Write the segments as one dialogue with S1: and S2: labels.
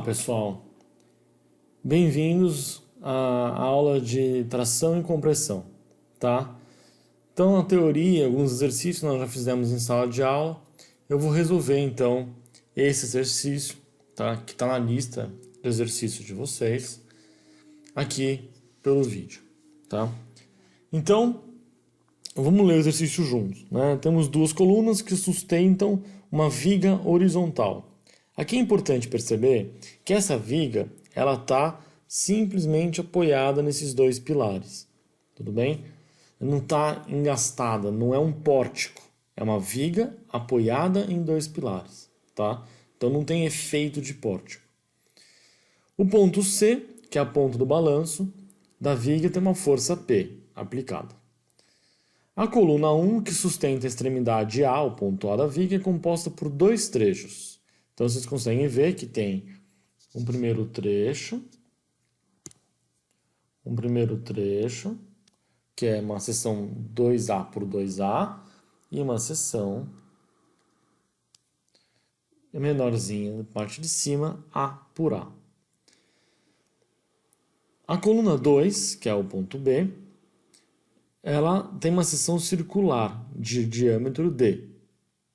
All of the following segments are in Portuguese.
S1: pessoal, bem-vindos à aula de tração e compressão, tá? Então, na teoria, alguns exercícios nós já fizemos em sala de aula. Eu vou resolver, então, esse exercício, tá? Que está na lista de exercícios de vocês, aqui pelo vídeo, tá? Então, vamos ler o exercício juntos, né? Temos duas colunas que sustentam uma viga horizontal. Aqui é importante perceber que essa viga ela está simplesmente apoiada nesses dois pilares, tudo bem? Não está engastada, não é um pórtico, é uma viga apoiada em dois pilares, tá? Então não tem efeito de pórtico. O ponto C, que é a ponta do balanço da viga, tem uma força P aplicada. A coluna 1, que sustenta a extremidade A, o ponto A da viga, é composta por dois trechos. Então, vocês conseguem ver que tem um primeiro trecho, que é uma seção 2A por 2A, e uma seção menorzinha, na parte de cima, A por A. A coluna 2, que é o ponto B, ela tem uma seção circular de diâmetro D.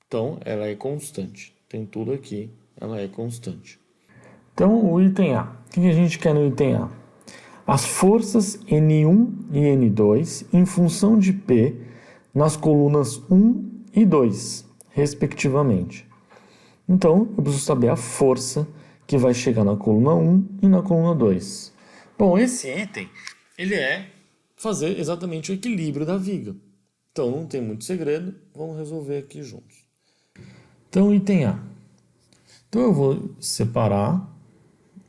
S1: Então, ela é constante. Tem tudo aqui, ela é constante. Então, o item A. O que a gente quer no item A? As forças N1 e N2 em função de P nas colunas 1 e 2, respectivamente. Então, eu preciso saber a força que vai chegar na coluna 1 e na coluna 2. Bom, esse item, ele é fazer exatamente o equilíbrio da viga. Então, não tem muito segredo, vamos resolver aqui juntos. Então, item A. Então, eu vou separar.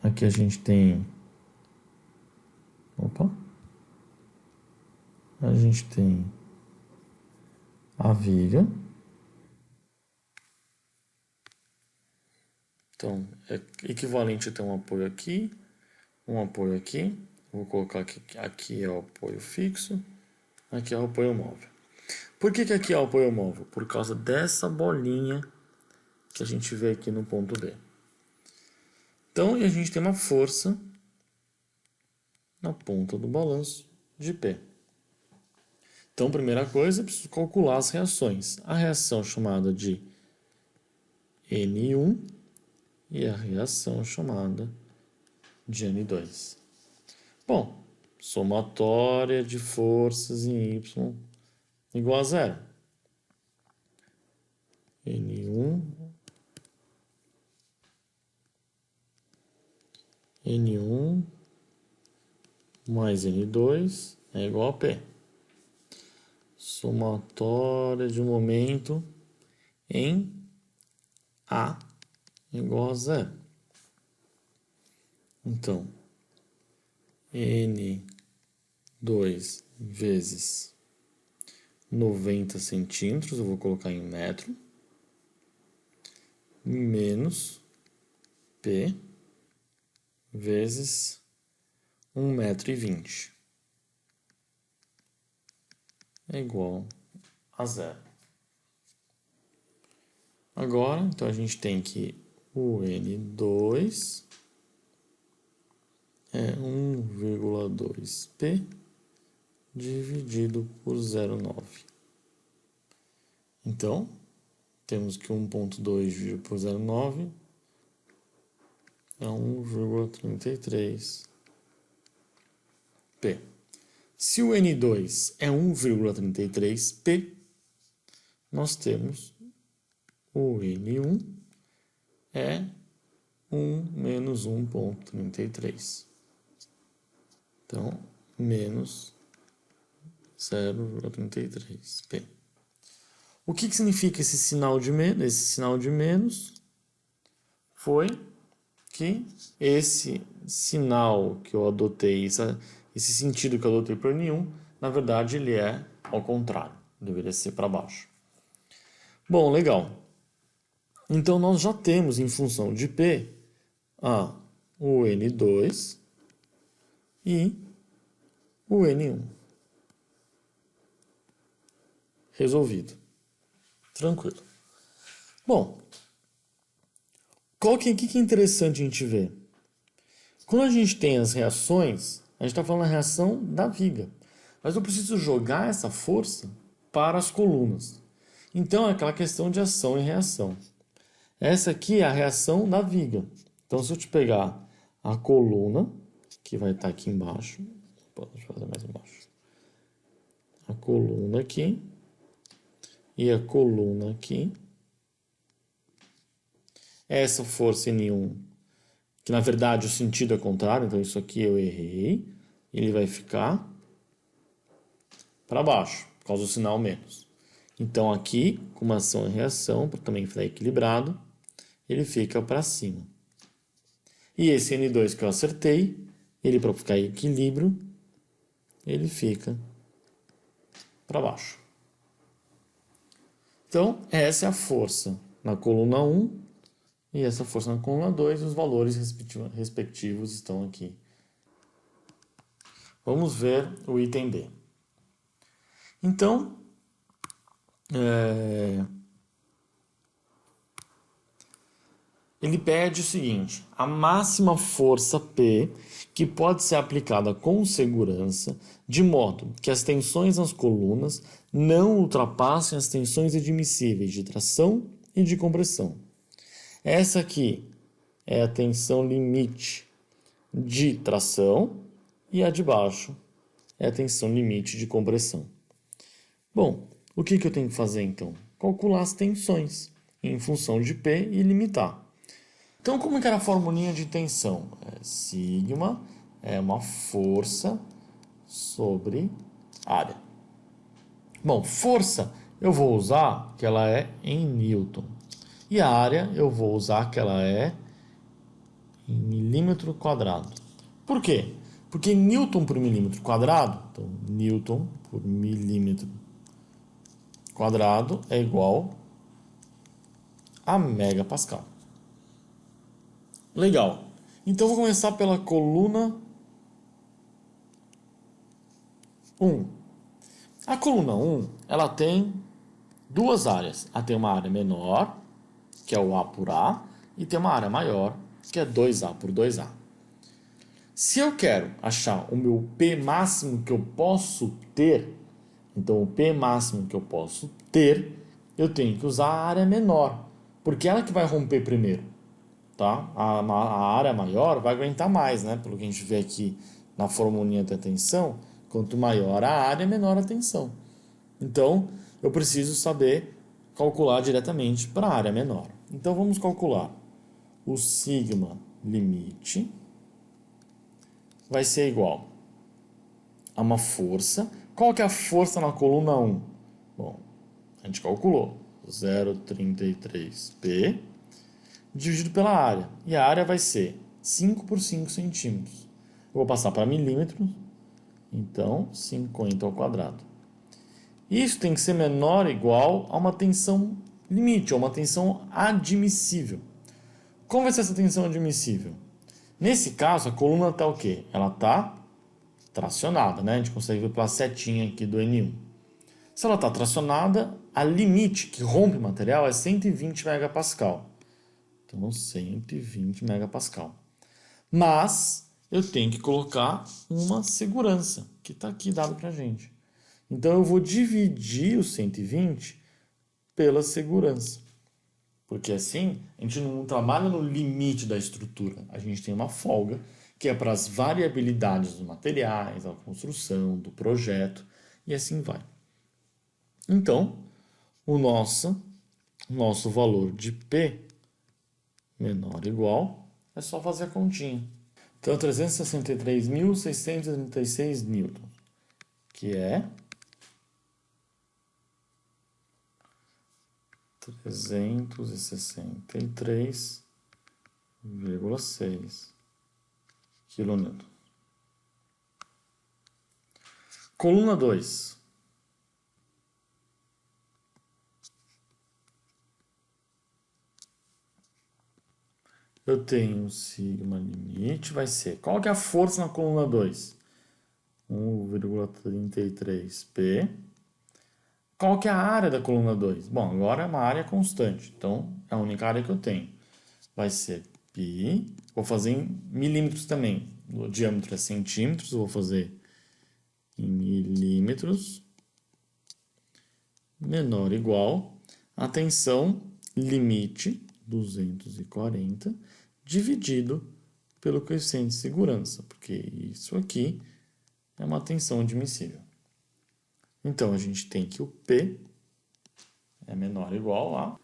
S1: Aqui a gente tem... A gente tem a viga. Então, é equivalente a ter um apoio aqui, um apoio aqui. Vou colocar aqui é o apoio fixo, aqui é o apoio móvel. Por que aqui é o apoio móvel? Por causa dessa bolinha que a gente vê aqui no ponto B. Então, a gente tem uma força na ponta do balanço de P. Então, primeira coisa, eu preciso calcular as reações. A reação chamada de N1 e a reação chamada de N2. Bom, somatória de forças em Y igual a zero. N1 mais N2 é igual a P. Somatória de momento em A igual a zero. Então, N2 vezes 90 centímetros, eu vou colocar em metro, menos P vezes 1,20 m é igual a zero. Agora, então a gente tem que o N2 é 1,2 P dividido por 0,9. Então, temos que 1,2 dividido por 0,9 é 1,33 P. Se o N2 é 1,33 P, nós temos o N1 é 1 menos 1,33. Então, menos 0,33 P. O que significa esse sinal de menos? Esse sinal de menos foi que esse sinal que eu adotei, esse sentido que eu adotei para o N1, na verdade ele é ao contrário, deveria ser para baixo. Bom, legal. Então nós já temos em função de P o N2 e o N1. Resolvido. Tranquilo. Bom, o que é interessante a gente ver? Quando a gente tem as reações, a gente está falando da reação da viga. Mas eu preciso jogar essa força para as colunas. Então é aquela questão de ação e reação. Essa aqui é a reação da viga. Então se eu te pegar a coluna, que vai estar aqui embaixo, deixa eu fazer mais embaixo. A coluna aqui e a coluna aqui. Essa força N1, que na verdade o sentido é contrário, então isso aqui eu errei. Ele vai ficar para baixo, por causa do sinal menos. Então aqui, com uma ação e reação, para também ficar equilibrado, ele fica para cima. E esse N2 que eu acertei, ele para ficar em equilíbrio, ele fica para baixo. Então, essa é a força na coluna 1 e essa força na coluna 2, os valores respectivos estão aqui. Vamos ver o item B. Então, ele pede o seguinte: a máxima força P que pode ser aplicada com segurança, de modo que as tensões nas colunas não ultrapassem as tensões admissíveis de tração e de compressão. Essa aqui é a tensão limite de tração e a de baixo é a tensão limite de compressão. Bom, o que eu tenho que fazer então? Calcular as tensões em função de P e limitar. Então, como que era a formulinha de tensão? Sigma é uma força sobre área. Bom, força eu vou usar que ela é em Newton. E a área eu vou usar que ela é em milímetro quadrado. Por quê? Porque Newton por milímetro quadrado, então Newton por milímetro quadrado é igual a megapascal. Legal. Então vou começar pela coluna 1. A coluna 1, ela tem duas áreas. Ela tem uma área menor, que é o A por A, e tem uma área maior, que é 2A por 2A. Se eu quero achar o meu P máximo que eu posso ter, então o P máximo que eu posso ter, eu tenho que usar a área menor, porque ela que vai romper primeiro. Tá? A área maior vai aguentar mais, né? Pelo que a gente vê aqui na formulinha da tensão, quanto maior a área, menor a tensão. Então, eu preciso saber calcular diretamente para a área menor. Então, vamos calcular. O sigma limite vai ser igual a uma força. Qual que é a força na coluna 1? Bom, a gente calculou. 0,33P dividido pela área. E a área vai ser 5 por 5 centímetros. Eu vou passar para milímetros. Então, 50 ao quadrado. Isso tem que ser menor ou igual a uma tensão limite, ou uma tensão admissível. Como vai ser essa tensão admissível? Nesse caso, a coluna está o quê? Ela está tracionada, né? A gente consegue ver pela setinha aqui do N1. Se ela está tracionada, a limite que rompe o material é 120 megapascal. Então, 120 megapascal. Mas eu tenho que colocar uma segurança, que está aqui dado para a gente. Então, eu vou dividir os 120 pela segurança. Porque assim, a gente não trabalha no limite da estrutura. A gente tem uma folga, que é para as variabilidades dos materiais, da construção, do projeto, e assim vai. Então, o nosso valor de P menor ou igual, é só fazer a continha. Então, 363.636 newtons, que é 363,6 kN. Coluna 2. Eu tenho o sigma limite, vai ser... Qual que é a força na coluna 2? 1,33P. Qual que é a área da coluna 2? Bom, agora é uma área constante, então é a única área que eu tenho. Vai ser π. Vou fazer em milímetros também. O diâmetro é centímetros, eu vou fazer em milímetros. Menor ou igual a tensão limite 240 dividido pelo coeficiente de segurança, porque isso aqui é uma tensão admissível. Então, a gente tem que o P é menor ou igual a...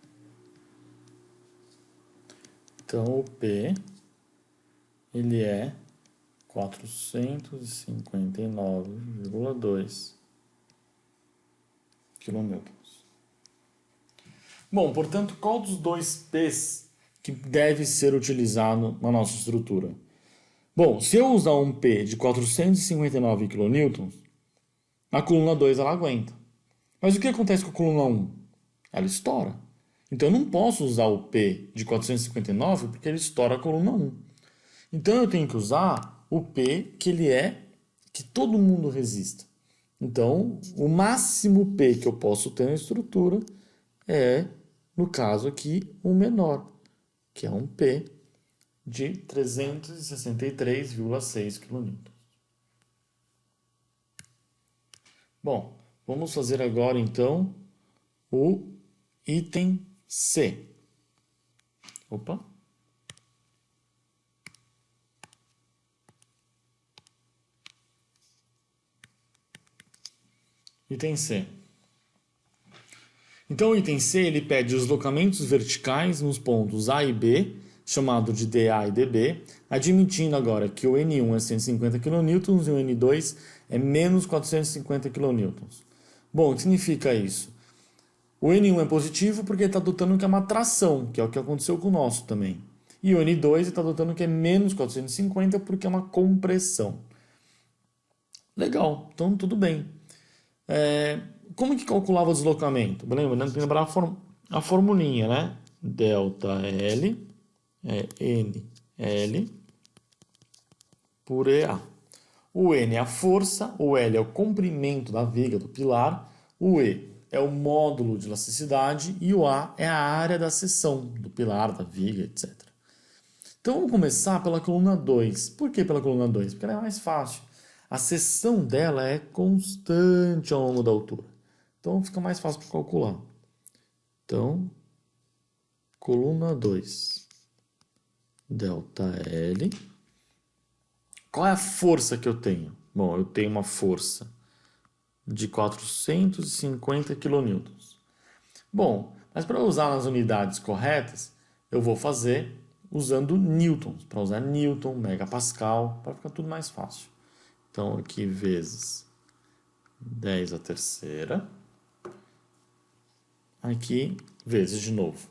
S1: Então, o P ele é 459,2 kN. Bom, portanto, qual dos dois P's que deve ser utilizado na nossa estrutura? Bom, se eu usar um P de 459 kN, a coluna 2 ela aguenta. Mas o que acontece com a coluna 1? Ela estoura. Então eu não posso usar o P de 459 porque ele estoura a coluna 1. Então eu tenho que usar o P que todo mundo resista. Então, o máximo P que eu posso ter na estrutura é, no caso aqui, o menor, que é um P de 363,6 kN. Bom, vamos fazer agora então o item C. Opa! Item C. Então, o item C ele pede os deslocamentos verticais nos pontos A e B, chamado de DA e DB, admitindo agora que o N1 é 150 kN e o N2 é menos 450 kN. Bom, o que significa isso? O N1 é positivo porque ele está adotando que é uma tração, que é o que aconteceu com o nosso também. E o N2 está adotando que é menos 450 porque é uma compressão. Legal, então tudo bem. Como que calculava o deslocamento? Lembra? Tem que lembrar a formulinha, né? Delta L é NL por EA. O N é a força, o L é o comprimento da viga do pilar, o E é o módulo de elasticidade e o A é a área da seção do pilar, da viga, etc. Então vamos começar pela coluna 2. Por que pela coluna 2? Porque ela é mais fácil. A seção dela é constante ao longo da altura. Então fica mais fácil para calcular. Então, coluna 2. Delta L. Qual é a força que eu tenho? Bom, eu tenho uma força de 450 kN. Bom, mas para usar nas unidades corretas, eu vou fazer usando newtons. Para usar newton, megapascal, para ficar tudo mais fácil. Então, aqui vezes 10 a terceira. Aqui, vezes de novo.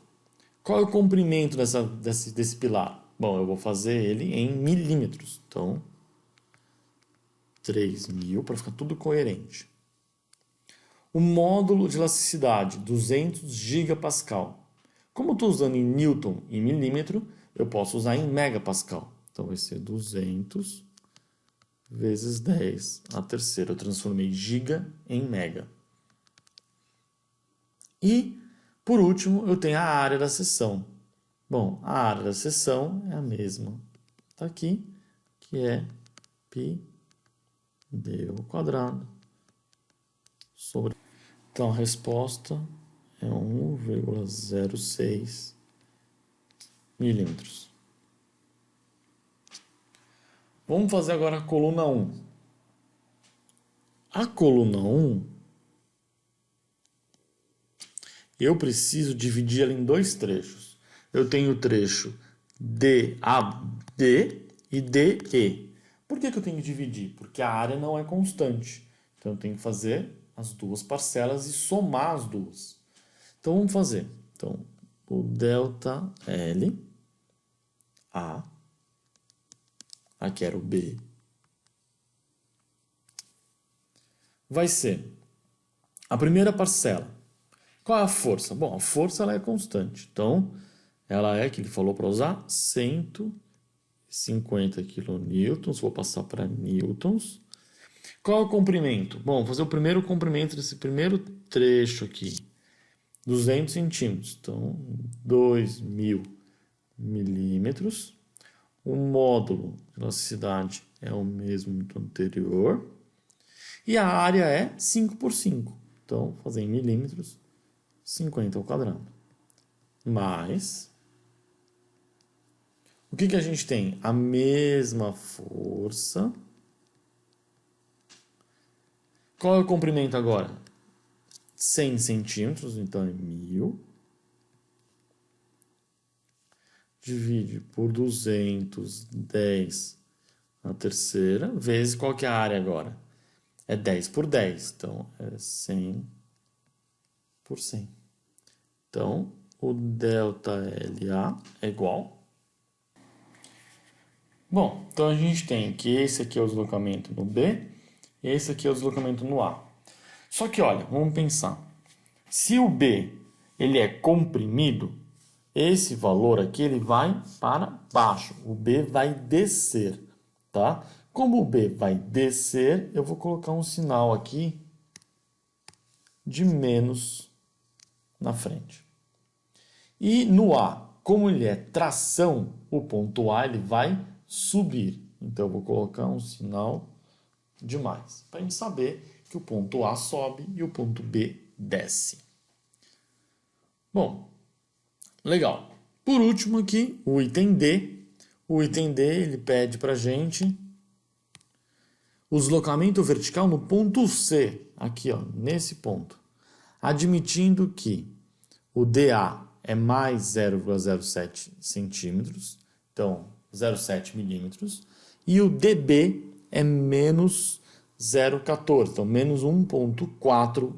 S1: Qual é o comprimento desse pilar? Bom, eu vou fazer ele em milímetros. Então, 3.000 para ficar tudo coerente. O módulo de elasticidade, 200 gigapascal. Como eu estou usando em newton e milímetro, eu posso usar em megapascal. Então, vai ser 200 vezes 10 a terceira. Eu transformei giga em mega. E, por último, eu tenho a área da seção. Bom, a área da seção é a mesma. Está aqui, que é π d ao quadrado sobre... Então, a resposta é 1,06 milímetros. Vamos fazer agora a coluna 1. A coluna 1, eu preciso dividir ela em dois trechos. Eu tenho o trecho DAD e DE. Por que eu tenho que dividir? Porque a área não é constante. Então, eu tenho que fazer as duas parcelas e somar as duas. Então, vamos fazer. Então, o delta L, A, aqui era o B, vai ser a primeira parcela. Qual é a força? Bom, a força ela é constante. Então, ela é, que ele falou para usar, 150 kN. Vou passar para newtons. Qual é o comprimento? Bom, vou fazer o primeiro comprimento desse primeiro trecho aqui. 200 centímetros. Então, 2.000 milímetros. O módulo de elasticidade é o mesmo do anterior. E a área é 5 por 5. Então, fazer em milímetros, 50 ao quadrado. Mais... O que a gente tem? A mesma força. Qual é o comprimento agora? 100 centímetros, então é 1000. Divide por 210 na terceira, vezes qual que é a área agora? É 10 por 10, então é 100 por 100. Então, o ΔLA é igual. Bom, então a gente tem que esse aqui é o deslocamento no B, esse aqui é o deslocamento no A. Só que, olha, vamos pensar. Se o B ele é comprimido, esse valor aqui ele vai para baixo. O B vai descer, tá? Como o B vai descer, eu vou colocar um sinal aqui de menos na frente. E no A, como ele é tração, o ponto A ele vai subir. Então, eu vou colocar um sinal de mais, para a gente saber que o ponto A sobe e o ponto B desce. Bom, legal. Por último aqui, o item D. O item D, ele pede para a gente o deslocamento vertical no ponto C, aqui ó, nesse ponto. Admitindo que o DA é mais 0,07 centímetros, então 0,7 milímetros, e o DB é menos 0,14, então menos 1,4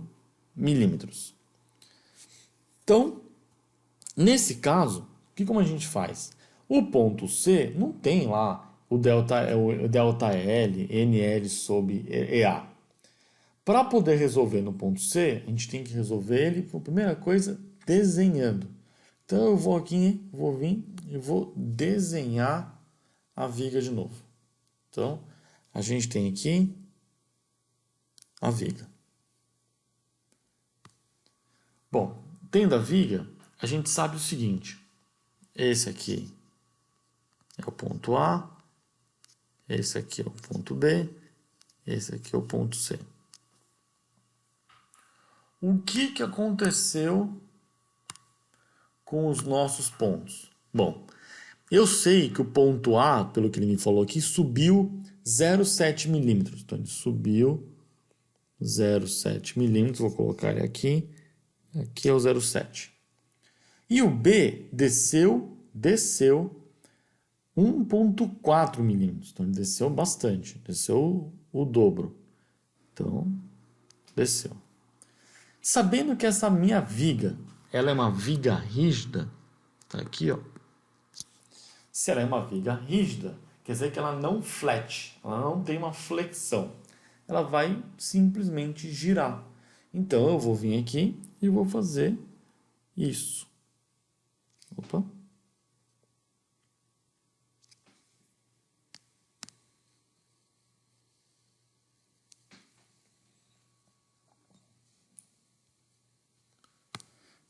S1: milímetros. Então, nesse caso, como a gente faz? O ponto C não tem lá o delta L, NL sobre EA. Para poder resolver no ponto C, a gente tem que resolver ele, por primeira coisa, desenhando. Então eu vou aqui, vou vir e vou desenhar a viga de novo. Então, a gente tem aqui a viga. Bom, tendo a viga, a gente sabe o seguinte. Esse aqui é o ponto A, esse aqui é o ponto B, esse aqui é o ponto C. O que aconteceu com os nossos pontos? Bom, eu sei que o ponto A, pelo que ele me falou aqui, subiu 0,7 milímetros. Então, ele subiu 0,7 milímetros. Vou colocar ele aqui. Aqui é o 0,7. E o B desceu 1,4 milímetros. Então, ele desceu bastante. Desceu o dobro. Então, desceu. Sabendo que essa minha viga, ela é uma viga rígida, tá aqui, ó. Se ela é uma viga rígida, quer dizer que ela não flete, ela não tem uma flexão. Ela vai simplesmente girar. Então, eu vou vir aqui e vou fazer isso. Opa.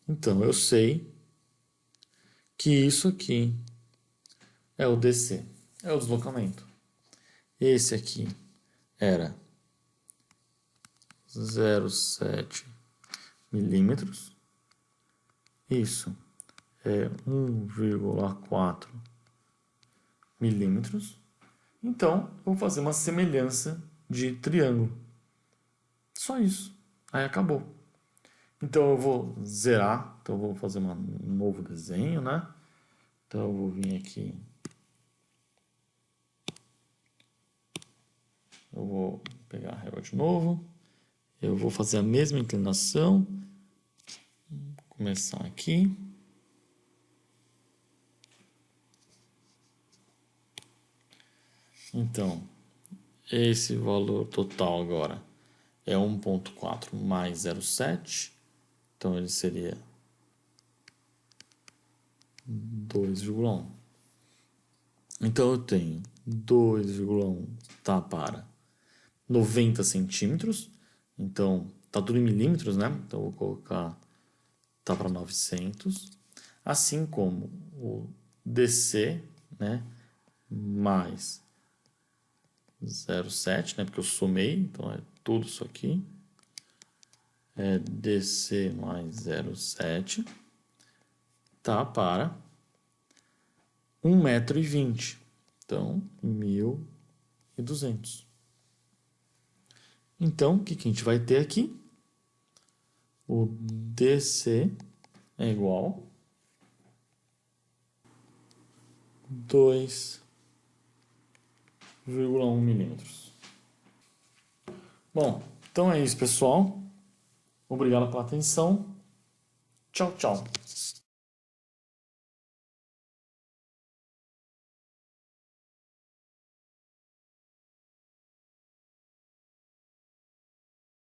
S1: Então, eu sei que isso aqui é o DC, é o deslocamento. Esse aqui era 0,7 milímetros. Isso é 1,4 milímetros. Então, eu vou fazer uma semelhança de triângulo. Só isso. Aí acabou. Então, eu vou zerar. Então, eu vou fazer um novo desenho, né? Então, eu vou vir aqui. Eu vou pegar a régua de novo. Eu vou fazer a mesma inclinação. Vou começar aqui. Então, esse valor total agora é 1,4 mais 0,7. Então, ele seria 2,1. Então, eu tenho 2,1 tá para 90 centímetros. Então, tá tudo em milímetros, né? Então, eu vou colocar, tá para 900. Assim como o DC, né, mais 0,7, né, porque eu somei, então é tudo isso aqui. É DC mais 0,7, tá, para 1,20 m. Então, 1.200. Então, o que a gente vai ter aqui? O DC é igual a 2,1 milímetros. Bom, então é isso, pessoal. Obrigado pela atenção. Tchau, tchau.